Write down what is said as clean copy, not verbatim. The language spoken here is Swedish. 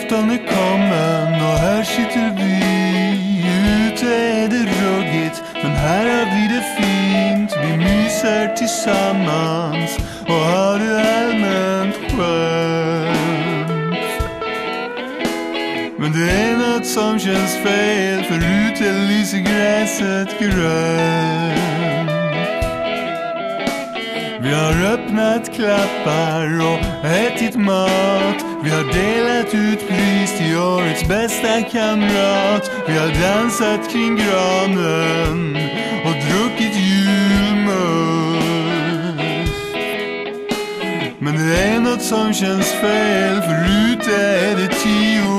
Julafton är kommen och här sitter vi. Ute är det ruggigt, men här har vi det fint. Vi myser tillsammans och har det allmänt skönt. Men det är något som känns fel, för ute lyser gräset grönt. Vi har öppnat klappar och ätit mat. Vi har delat ut pris till årets bästa kamrat. Vi har dansat kring granen och druckit julmust. Men det är något som känns fel, för ute är det 10